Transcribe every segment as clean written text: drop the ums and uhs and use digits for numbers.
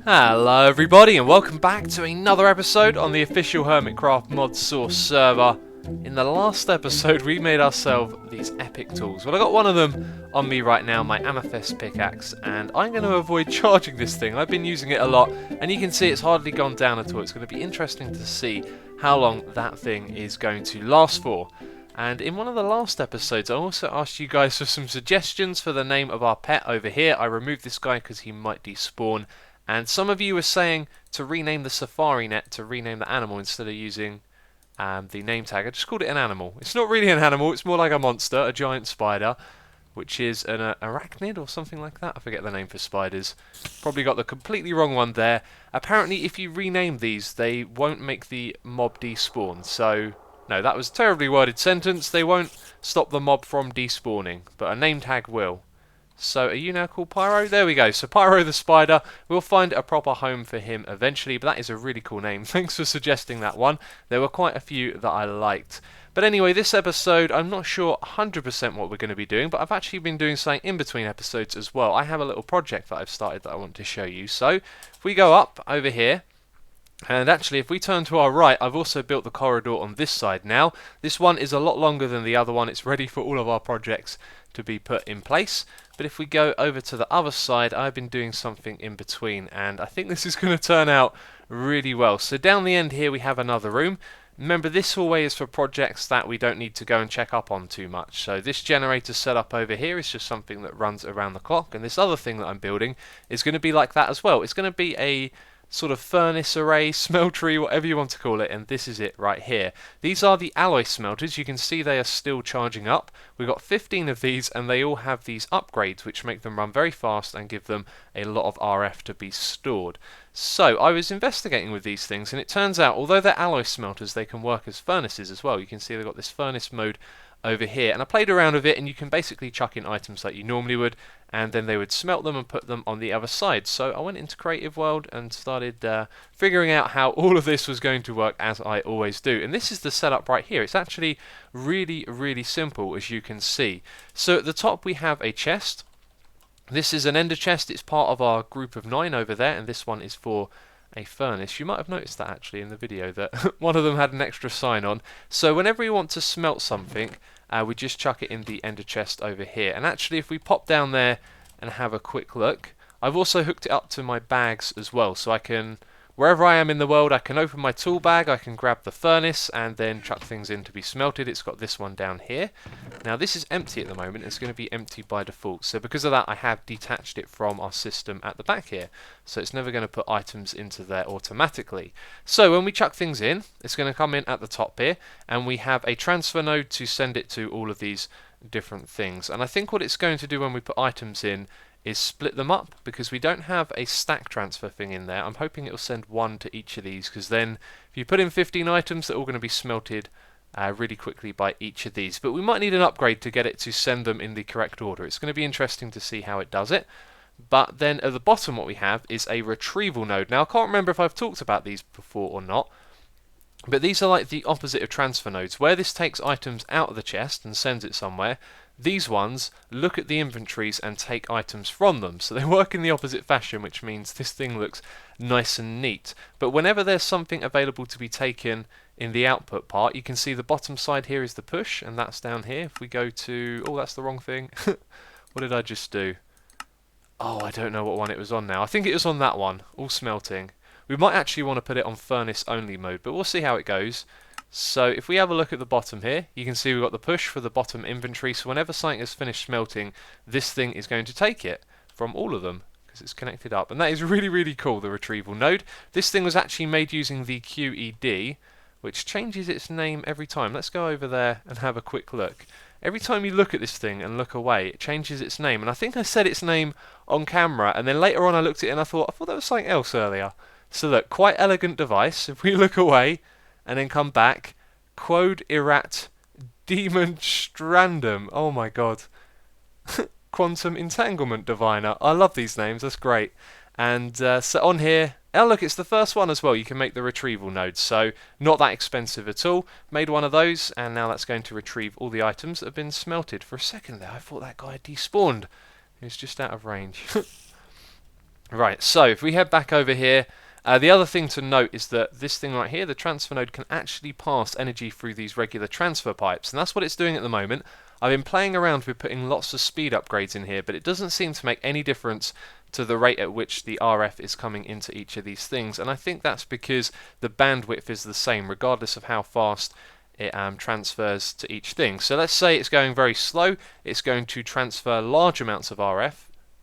Hello everybody and welcome back to another episode on the official Hermitcraft Modsauce server. In the last episode we made ourselves these epic tools. Well, I got one of them on me right now, my amethyst pickaxe, and I'm going to avoid charging this thing. I've been using it a lot and you can see it's hardly gone down at all. It's going to be interesting to see how long that thing is going to last for. And in one of the last episodes I also asked you guys for some suggestions for the name of our pet over here. I removed this guy because he might despawn. And some of you were saying to rename the safari net to rename the animal instead of using the name tag. I just called it an animal. It's not really an animal, it's more like a monster, a giant spider, which is an arachnid or something like that. I forget the name for spiders. Probably got the completely wrong one there. Apparently if you rename these, they won't make the mob despawn. So, no, that was a terribly worded sentence. They won't stop the mob from despawning, but a name tag will. So, are you now called Pyro? There we go. So, Pyro the Spider. We'll find a proper home for him eventually, but that is a really cool name. Thanks for suggesting that one. There were quite a few that I liked. But anyway, this episode, I'm not sure 100% what we're going to be doing, but I've actually been doing something in between episodes as well. I have a little project that I've started that I want to show you. So, if we go up over here, and actually, if we turn to our right, I've also built the corridor on this side now. This one is a lot longer than the other one. It's ready for all of our projects to be put in place. But if we go over to the other side, I've been doing something in between, and I think this is going to turn out really well. So down the end here, we have another room. Remember, this hallway is for projects that we don't need to go and check up on too much. So this generator setup over here is just something that runs around the clock, and this other thing that I'm building is going to be like that as well. It's going to be a sort of furnace array, smeltery, whatever you want to call it, and this is it right here. These are the alloy smelters. You can see they are still charging up. We've got 15 of these and they all have these upgrades which make them run very fast and give them a lot of RF to be stored. So I was investigating with these things and it turns out although they're alloy smelters they can work as furnaces as well. You can see they've got this furnace mode over here, and I played around with it and you can basically chuck in items like you normally would and then they would smelt them and put them on the other side. So I went into Creative World and started figuring out how all of this was going to work, as I always do. And this is the setup right here. It's actually really simple, as you can see. So at the top we have a chest. This is an ender chest. It's part of our group of 9 over there, and this one is for a furnace. You might have noticed that actually in the video that one of them had an extra sign on. So whenever we want to smelt something, we just chuck it in the ender chest over here. And actually if we pop down there and have a quick look, I've also hooked it up to my bags as well, so I can, wherever I am in the world, I can open my tool bag, I can grab the furnace and then chuck things in to be smelted. It's got this one down here. Now this is empty at the moment, it's going to be empty by default, so because of that I have detached it from our system at the back here, so it's never going to put items into there automatically. So when we chuck things in, it's going to come in at the top here, and we have a transfer node to send it to all of these different things. And I think what it's going to do when we put items in is split them up, because we don't have a stack transfer thing in there. I'm hoping it'll send one to each of these, because then if you put in 15 items, they're all going to be smelted really quickly by each of these. But we might need an upgrade to get it to send them in the correct order. It's going to be interesting to see how it does it. But then at the bottom what we have is a retrieval node. Now I can't remember if I've talked about these before or not, but these are like the opposite of transfer nodes. Where this takes items out of the chest and sends it somewhere, these ones look at the inventories and take items from them. So they work in the opposite fashion, which means this thing looks nice and neat. But whenever there's something available to be taken in the output part, you can see the bottom side here is the push, and that's down here. If we go to... oh, that's the wrong thing. What did I just do? Oh, I don't know what one it was on now. I think it was on that one, all smelting. We might actually want to put it on furnace only mode, but we'll see how it goes. So if we have a look at the bottom here, you can see we've got the push for the bottom inventory, so whenever something is finished smelting, this thing is going to take it from all of them, because it's connected up. And that is really cool, the retrieval node. This thing was actually made using the QED, which changes its name every time. Let's go over there and have a quick look. Every time you look at this thing and look away, it changes its name. And I think I said its name on camera, and then later on I looked at it and I thought that was something else earlier. So look, quite elegant device. If we look away and then come back, Quod Erat Demonstrandum. Oh my god. Quantum Entanglement Diviner. I love these names, that's great. And so on here, oh look, it's the first one as well. You can make the retrieval node, so not that expensive at all. Made one of those, and now that's going to retrieve all the items that have been smelted. For a second there, I thought that guy had despawned. He was just out of range. Right, so if we head back over here, the other thing to note is that this thing right here, the transfer node, can actually pass energy through these regular transfer pipes, and that's what it's doing at the moment. I've been playing around with putting lots of speed upgrades in here, but it doesn't seem to make any difference to the rate at which the RF is coming into each of these things, and I think that's because the bandwidth is the same regardless of how fast it transfers to each thing. So let's say it's going very slow, it's going to transfer large amounts of RF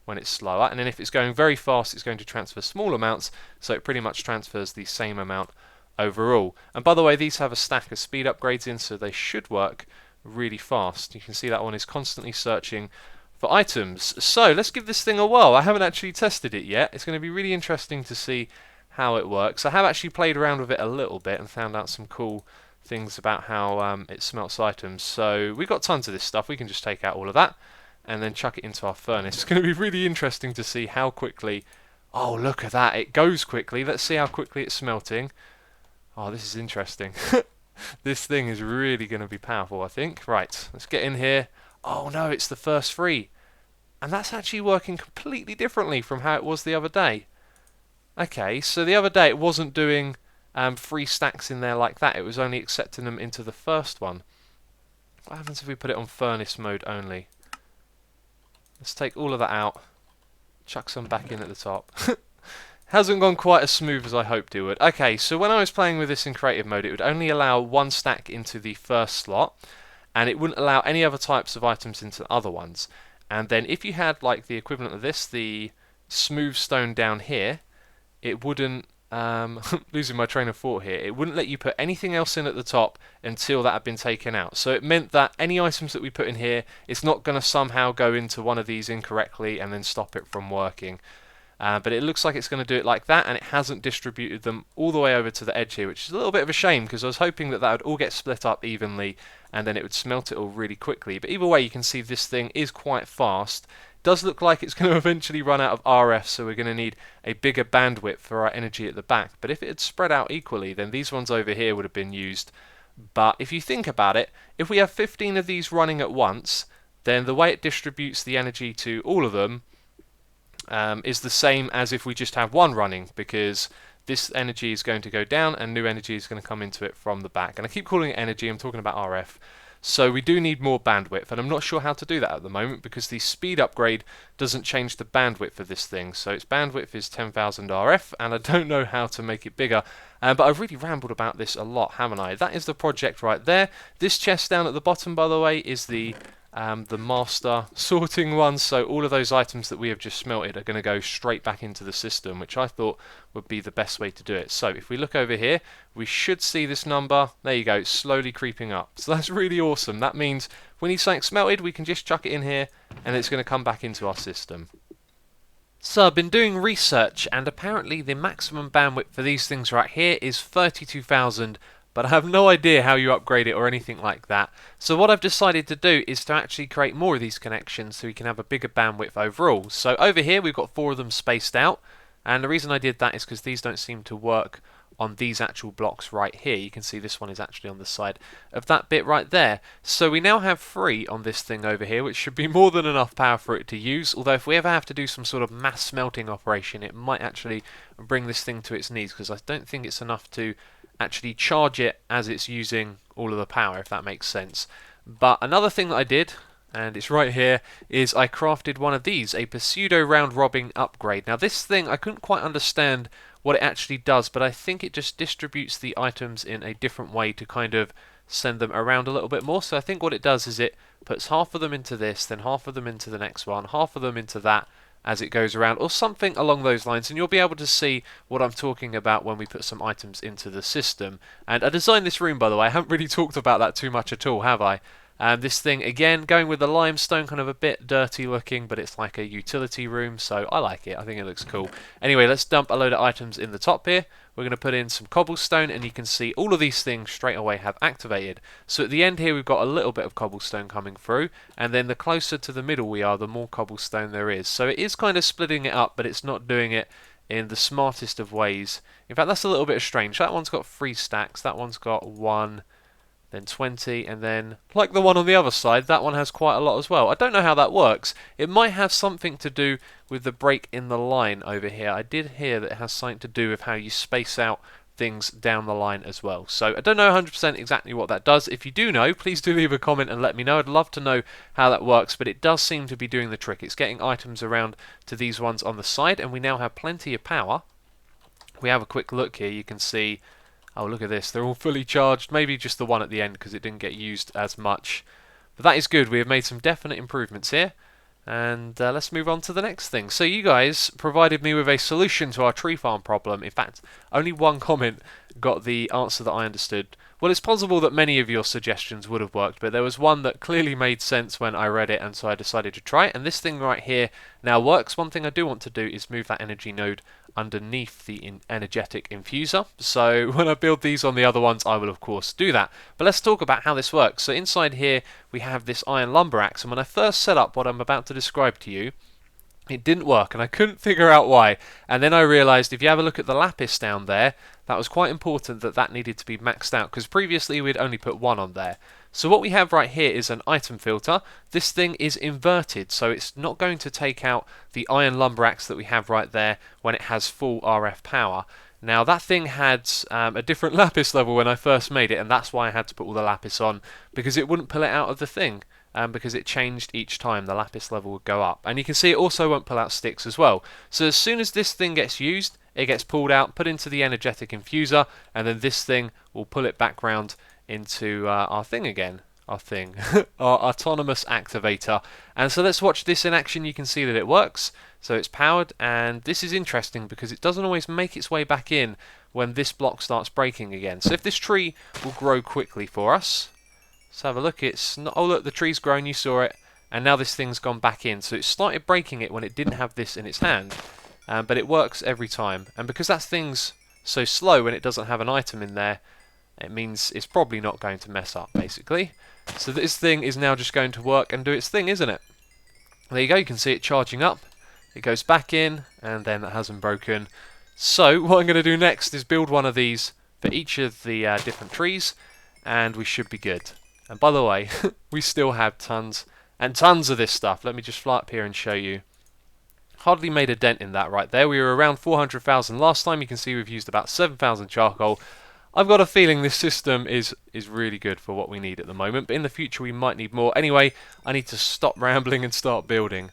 when it's slower, and then if it's going very fast it's going to transfer small amounts, so it pretty much transfers the same amount overall. And by the way, these have a stack of speed upgrades in, so they should work really fast. You can see that one is constantly searching for items. So let's give this thing a whirl. I haven't actually tested it yet. It's going to be really interesting to see how it works. I have actually played around with it a little bit and found out some cool things about how it smelts items. So we've got tons of this stuff. We can just take out all of that and then chuck it into our furnace. It's going to be really interesting to see how quickly... Oh, look at that. It goes quickly. Let's see how quickly it's smelting. Oh, this is interesting. This thing is really going to be powerful, I think. Right, let's get in here. Oh no, it's the first three. And that's actually working completely differently from how it was the other day. Okay, so the other day it wasn't doing 3 stacks in there like that. It was only accepting them into the first one. What happens if we put it on furnace mode only? Let's take all of that out. Chuck some back in at the top. Hasn't gone quite as smooth as I hoped it would. Okay, so when I was playing with this in creative mode, it would only allow 1 stack into the first slot, and it wouldn't allow any other types of items into other ones. And then if you had like the equivalent of this, the smooth stone down here, it wouldn't, losing my train of thought here, it wouldn't let you put anything else in at the top until that had been taken out. So it meant that any items that we put in here, it's not going to somehow go into one of these incorrectly and then stop it from working. But it looks like it's going to do it like that, and it hasn't distributed them all the way over to the edge here, which is a little bit of a shame because I was hoping that that would all get split up evenly and then it would smelt it all really quickly. But either way, you can see this thing is quite fast. Does look like it's going to eventually run out of RF, so we're going to need a bigger bandwidth for our energy at the back. But if it had spread out equally, then these ones over here would have been used. But if you think about it, if we have 15 of these running at once, then the way it distributes the energy to all of them is the same as if we just have one running, because this energy is going to go down and new energy is going to come into it from the back. And I keep calling it energy, I'm talking about RF. So we do need more bandwidth, and I'm not sure how to do that at the moment because the speed upgrade doesn't change the bandwidth of this thing. So its bandwidth is 10,000 RF, and I don't know how to make it bigger. But I've really rambled about this a lot, haven't I? That is the project right there. This chest down at the bottom, by the way, is the master sorting one, so all of those items that we have just smelted are going to go straight back into the system, which I thought would be the best way to do it. So if we look over here, we should see this number. There you go, it's slowly creeping up. So that's really awesome. That means when we need something smelted, we can just chuck it in here and it's going to come back into our system. So I've been doing research, and apparently the maximum bandwidth for these things right here is 32,000, but I have no idea how you upgrade it or anything like that. So what I've decided to do is to actually create more of these connections so we can have a bigger bandwidth overall. So over here we've got 4 of them spaced out, and the reason I did that is because these don't seem to work on these actual blocks right here. You can see this one is actually on the side of that bit right there. So we now have 3 on this thing over here, which should be more than enough power for it to use, although if we ever have to do some sort of mass smelting operation, it might actually bring this thing to its knees, because I don't think it's enough to actually charge it as it's using all of the power, if that makes sense. But another thing that I did, and it's right here, is I crafted one of these, a pseudo round robin upgrade. Now this thing, I couldn't quite understand what it actually does, but I think it just distributes the items in a different way to kind of send them around a little bit more. So I think what it does is it puts half of them into this, then half of them into the next one, half of them into that, as it goes around, or something along those lines, and you'll be able to see what I'm talking about when we put some items into the system. And I designed this room, by the way. I haven't really talked about that too much at all, have I? This thing, again, going with the limestone, kind of a bit dirty looking, but it's like a utility room, so I like it. I think it looks cool. Anyway, let's dump a load of items in the top here. We're going to put in some cobblestone, and you can see all of these things straight away have activated. So at the end here, we've got a little bit of cobblestone coming through, and then the closer to the middle we are, the more cobblestone there is. So it is kind of splitting it up, but it's not doing it in the smartest of ways. In fact, that's a little bit strange. That one's got 3 stacks. That one's got 1, then 20, and then, like the one on the other side, that one has quite a lot as well. I don't know how that works. It might have something to do with the break in the line over here. I did hear that it has something to do with how you space out things down the line as well. So I don't know 100% exactly what that does. If you do know, please do leave a comment and let me know. I'd love to know how that works, but it does seem to be doing the trick. It's getting items around to these ones on the side, and we now have plenty of power. We have a quick look here. You can see, oh, look at this. They're all fully charged. Maybe just the one at the end because it didn't get used as much. But that is good. We have made some definite improvements here. And let's move on to the next thing. So you guys provided me with a solution to our tree farm problem. In fact, only one comment got the answer that I understood. Well, it's possible that many of your suggestions would have worked, but there was one that clearly made sense when I read it, and so I decided to try it. And this thing right here now works. One thing I do want to do is move that energy node underneath the energetic infuser. So when I build these on the other ones, I will of course do that. But let's talk about how this works. So inside here we have this iron lumber axe, and when I first set up what I'm about to describe to you, it didn't work and I couldn't figure out why. And then I realized if you have a look at the lapis down there, that was quite important that that needed to be maxed out, because previously we'd only put one on there. So what we have right here is an item filter. This thing is inverted, so it's not going to take out the iron lumber axe that we have right there when it has full RF power. Now that thing had a different lapis level when I first made it, and that's why I had to put all the lapis on, because it wouldn't pull it out of the thing. Because it changed each time, the lapis level would go up. And you can see it also won't pull out sticks as well. So as soon as this thing gets used, it gets pulled out, put into the energetic infuser, and then this thing will pull it back round into our thing again. Our thing. Our autonomous activator. And so let's watch this in action. You can see that it works. So it's powered, and this is interesting because it doesn't always make its way back in when this block starts breaking again. So if this tree will grow quickly for us, let's have a look. It's not, oh look, the tree's grown, you saw it, and now this thing's gone back in. So it started breaking it when it didn't have this in its hand, but it works every time. And because that thing's so slow when it doesn't have an item in there, it means it's probably not going to mess up, basically. So this thing is now just going to work and do its thing, isn't it? There you go, you can see it charging up. It goes back in, and then that hasn't broken. So what I'm going to do next is build one of these for each of the different trees, and we should be good. And by the way, we still have tons and tons of this stuff. Let me just fly up here and show you. Hardly made a dent in that right there. We were around 400,000 last time. You can see we've used about 7,000 charcoal. I've got a feeling this system is really good for what we need at the moment, but in the future we might need more. Anyway, I need to stop rambling and start building.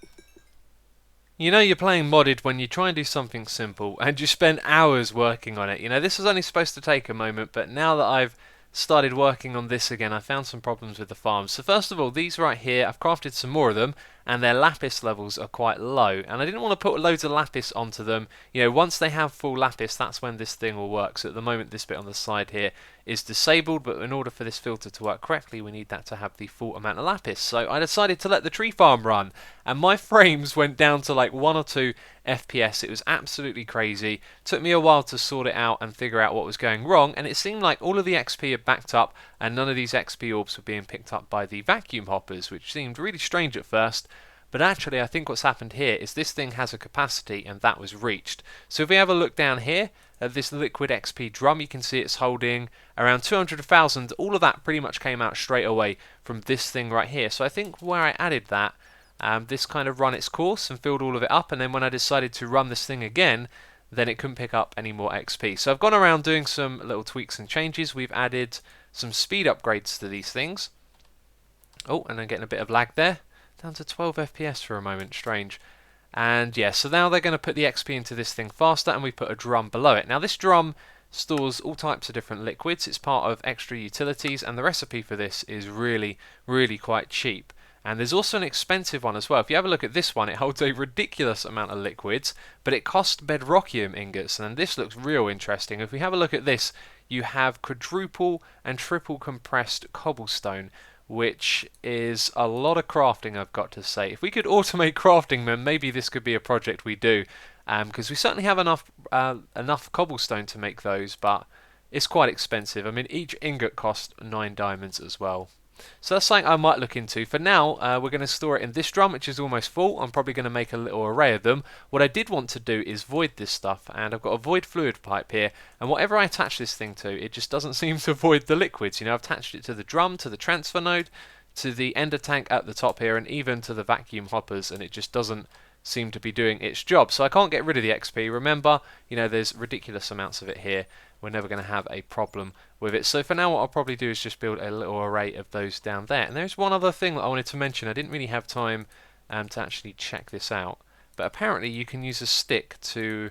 You know you're playing modded when you try and do something simple and you spend hours working on it. You know, this was only supposed to take a moment, but now that I've started working on this again, I found some problems with the farms. So first of all, these right here, I've crafted some more of them, and their lapis levels are quite low, and I didn't want to put loads of lapis onto them. You know, once they have full lapis, that's when this thing will work. So at the moment this bit on the side here is disabled, but in order for this filter to work correctly, we need that to have the full amount of lapis. So I decided to let the tree farm run, and my frames went down to like 1 or 2 FPS. It was absolutely crazy. Took me a while to sort it out and figure out what was going wrong, and it seemed like all of the XP had backed up and none of these XP orbs were being picked up by the vacuum hoppers, which seemed really strange at first. But actually I think what's happened here is this thing has a capacity, and that was reached. So if we have a look down here at this liquid XP drum, you can see it's holding around 200,000. All of that pretty much came out straight away from this thing right here. So I think where I added that, this kind of run its course and filled all of it up, and then when I decided to run this thing again, then it couldn't pick up any more XP. So I've gone around doing some little tweaks and changes. We've added some speed upgrades to these things. Oh, and I'm getting a bit of lag there. Down to 12 FPS for a moment, strange. And yeah, so now they're going to put the XP into this thing faster, and we put a drum below it. Now this drum stores all types of different liquids. It's part of extra utilities, and the recipe for this is really, really quite cheap. And there's also an expensive one as well. If you have a look at this one, it holds a ridiculous amount of liquids, but it costs bedrockium ingots, and this looks real interesting. If we have a look at this, you have quadruple and triple compressed cobblestone, which is a lot of crafting, I've got to say. If we could automate crafting, then maybe this could be a project we do, because we certainly have enough cobblestone to make those, but it's quite expensive. I mean, each ingot costs 9 diamonds as well. So that's something I might look into. For now, we're going to store it in this drum, which is almost full. I'm probably going to make a little array of them. What I did want to do is void this stuff, and I've got a void fluid pipe here, and whatever I attach this thing to, it just doesn't seem to void the liquids. You know, I've attached it to the drum, to the transfer node, to the ender tank at the top here, and even to the vacuum hoppers, and it just doesn't seem to be doing its job. So I can't get rid of the XP. Remember, you know, there's ridiculous amounts of it here. We're never going to have a problem with it. So for now, what I'll probably do is just build a little array of those down there. And there's one other thing that I wanted to mention. I didn't really have time to actually check this out, but apparently you can use a stick to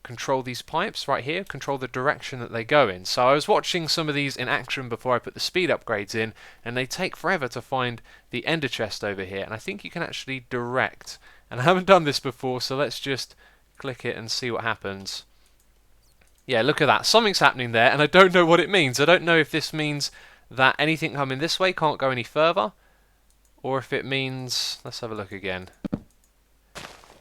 control these pipes right here, control the direction that they go in. So I was watching some of these in action before I put the speed upgrades in, and they take forever to find the ender chest over here, and I think you can actually direct. And I haven't done this before, so let's just click it and see what happens. Yeah, look at that. Something's happening there, and I don't know what it means. I don't know if this means that anything coming this way can't go any further, or if it means... Let's have a look again.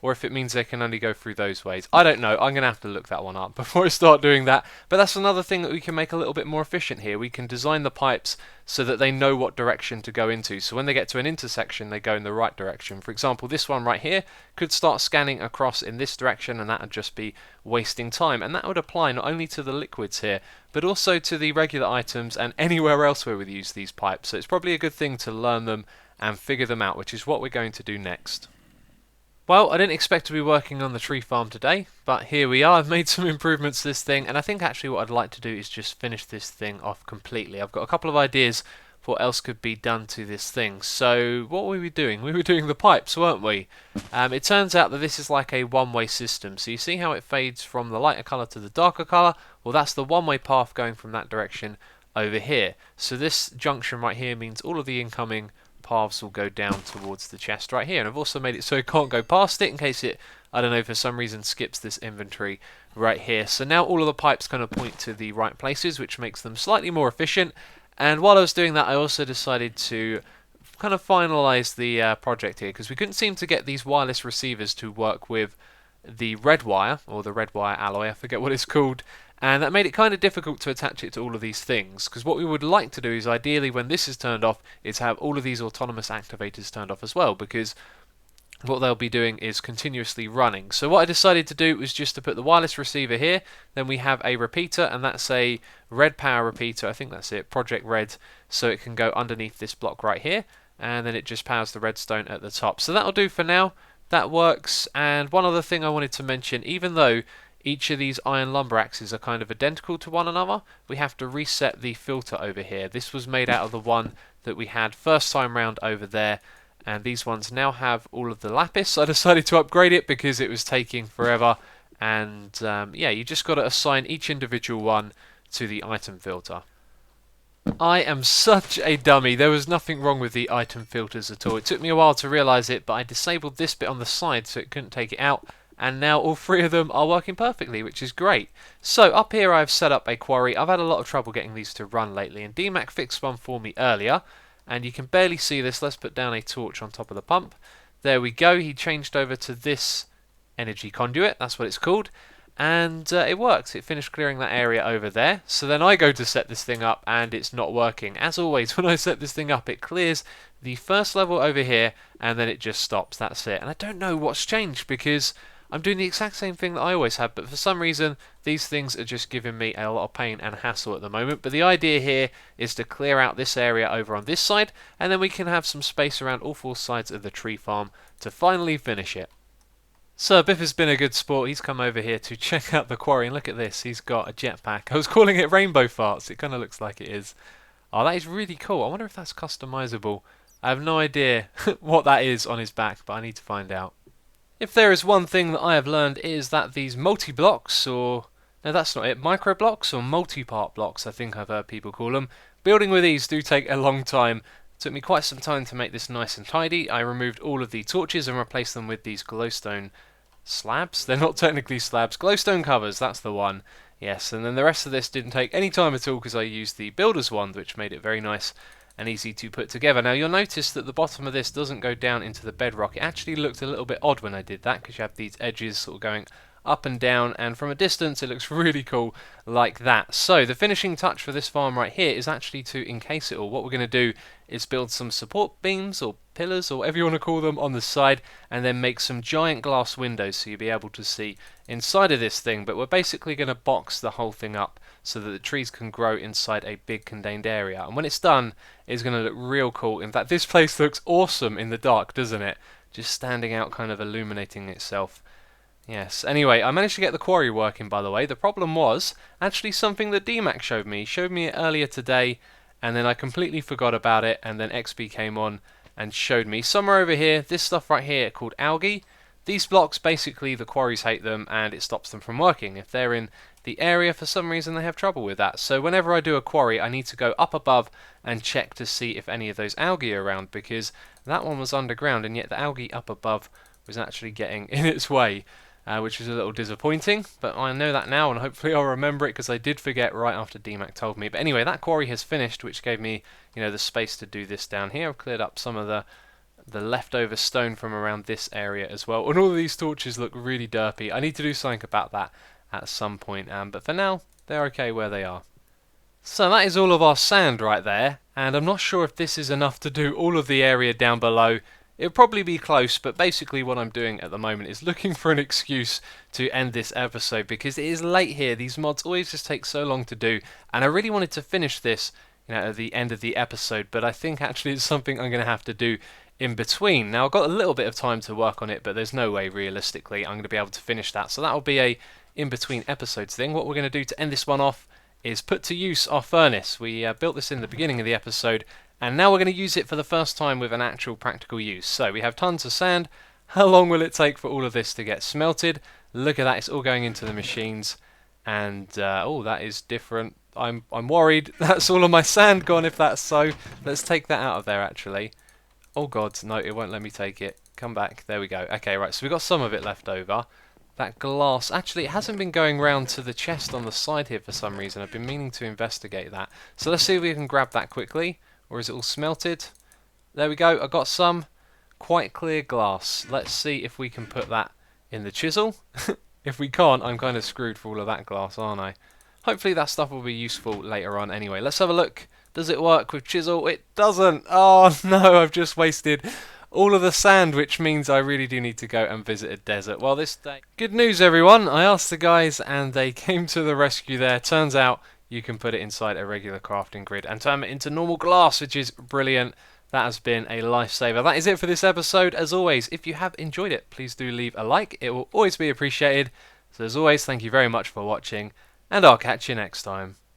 Or if it means they can only go through those ways. I don't know. I'm going to have to look that one up before I start doing that. But that's another thing that we can make a little bit more efficient here. We can design the pipes so that they know what direction to go into. So when they get to an intersection, they go in the right direction. For example, this one right here could start scanning across in this direction, and that would just be wasting time. And that would apply not only to the liquids here, but also to the regular items and anywhere else where we use these pipes. So it's probably a good thing to learn them and figure them out, which is what we're going to do next. Well, I didn't expect to be working on the tree farm today, but here we are. I've made some improvements to this thing, and I think actually what I'd like to do is just finish this thing off completely. I've got a couple of ideas for what else could be done to this thing. So, what were we doing? We were doing the pipes, weren't we? It turns out that this is like a one-way system. So you see how it fades from the lighter colour to the darker colour? Well, that's the one-way path going from that direction over here. So this junction right here means all of the incoming paths will go down towards the chest right here, and I've also made it so it can't go past it in case it, I don't know, for some reason skips this inventory right here. So now all of the pipes kind of point to the right places, which makes them slightly more efficient. And while I was doing that, I also decided to kind of finalize the project here, because we couldn't seem to get these wireless receivers to work with the red wire, or the red wire alloy, I forget what it's called, and that made it kind of difficult to attach it to all of these things, because what we would like to do is ideally when this is turned off is have all of these autonomous activators turned off as well, because what they'll be doing is continuously running. So what I decided to do was just to put the wireless receiver here, then we have a repeater, and that's a red power repeater, I think that's it, Project Red, so it can go underneath this block right here, and then it just powers the redstone at the top. So that'll do for now. That works. And one other thing I wanted to mention, even though each of these iron lumber axes are kind of identical to one another, we have to reset the filter over here. This was made out of the one that we had first time round over there, and these ones now have all of the lapis. I decided to upgrade it because it was taking forever, and yeah, you just got to assign each individual one to the item filter. I am such a dummy. There was nothing wrong with the item filters at all. It took me a while to realise it, but I disabled this bit on the side so it couldn't take it out, and now all three of them are working perfectly, which is great. So up here I've set up a quarry. I've had a lot of trouble getting these to run lately, and DMAC fixed one for me earlier, and you can barely see this. Let's put down a torch on top of the pump. There we go. He changed over to this energy conduit, that's what it's called, and it works. It finished clearing that area over there. So then I go to set this thing up and it's not working. As always, when I set this thing up, it clears the first level over here and then it just stops. That's it. And I don't know what's changed, because I'm doing the exact same thing that I always have, but for some reason these things are just giving me a lot of pain and hassle at the moment. But the idea here is to clear out this area over on this side, and then we can have some space around all four sides of the tree farm to finally finish it. So Biff has been a good sport. He's come over here to check out the quarry, and look at this, he's got a jetpack. I was calling it rainbow farts, it kind of looks like it is. Oh, that is really cool. I wonder if that's customizable. I have no idea what that is on his back, but I need to find out. If there is one thing that I have learned, it is that these multi-blocks, or no, that's not it, micro-blocks or multi-part blocks, I think I've heard people call them, building with these do take a long time. It took me quite some time to make this nice and tidy. I removed all of the torches and replaced them with these glowstone slabs. They're not technically slabs, glowstone covers, that's the one. Yes, and then the rest of this didn't take any time at all because I used the builder's wand, which made it very nice and easy to put together. Now you'll notice that the bottom of this doesn't go down into the bedrock. It actually looked a little bit odd when I did that, because you have these edges sort of going up and down, and from a distance it looks really cool like that. So the finishing touch for this farm right here is actually to encase it all. What we're going to do is build some support beams or pillars or whatever you want to call them on the side, and then make some giant glass windows so you'll be able to see inside of this thing. But we're basically going to box the whole thing up so that the trees can grow inside a big contained area, and when it's done it's going to look real cool. In fact, this place looks awesome in the dark, doesn't it? Just standing out, kind of illuminating itself. Yes, anyway, I managed to get the quarry working, by the way. The problem was actually something that DMAC showed me. He showed me it earlier today, and then I completely forgot about it, and then XP came on and showed me. Somewhere over here, this stuff right here called algae. These blocks, basically, the quarries hate them, and it stops them from working. If they're in the area, for some reason, they have trouble with that. So whenever I do a quarry, I need to go up above and check to see if any of those algae are around, because that one was underground, and yet the algae up above was actually getting in its way. Which is a little disappointing, but I know that now, and hopefully I'll remember it, because I did forget right after DMAC told me. But anyway, that quarry has finished, which gave me, the space to do this down here. I've cleared up some of the leftover stone from around this area as well, and all of these torches look really derpy. I need to do something about that at some point, but for now, they're okay where they are. So that is all of our sand right there, and I'm not sure if this is enough to do all of the area down below. It'll probably be close, but basically what I'm doing at the moment is looking for an excuse to end this episode, because it is late here. These mods always just take so long to do, and I really wanted to finish this at the end of the episode, but I think actually it's something I'm going to have to do in between. Now, I've got a little bit of time to work on it, but there's no way realistically I'm going to be able to finish that, so that'll be a in-between episodes thing. What we're going to do to end this one off is put to use our furnace. We built this in the beginning of the episode, and now we're going to use it for the first time with an actual practical use. So we have tons of sand. How long will it take for all of this to get smelted? Look at that, it's all going into the machines. And, oh, that is different. I'm worried. That's all of my sand gone if that's so. Let's take that out of there, actually. Oh, God, no, it won't let me take it. Come back. There we go. Okay, right, so we've got some of it left over. That glass, actually, it hasn't been going round to the chest on the side here for some reason. I've been meaning to investigate that. So let's see if we can grab that quickly. Or is it all smelted? There we go, I got some quite clear glass. Let's see if we can put that in the chisel. If we can't, I'm kind of screwed for all of that glass, aren't I? Hopefully that stuff will be useful later on anyway. Let's have a look. Does it work with chisel? It doesn't. Oh no, I've just wasted all of the sand, which means I really do need to go and visit a desert. Well, this day... Good news, everyone. I asked the guys and they came to the rescue there. Turns out you can put it inside a regular crafting grid and turn it into normal glass, which is brilliant. That has been a lifesaver. That is it for this episode. As always, if you have enjoyed it, please do leave a like. It will always be appreciated. So as always, thank you very much for watching, and I'll catch you next time.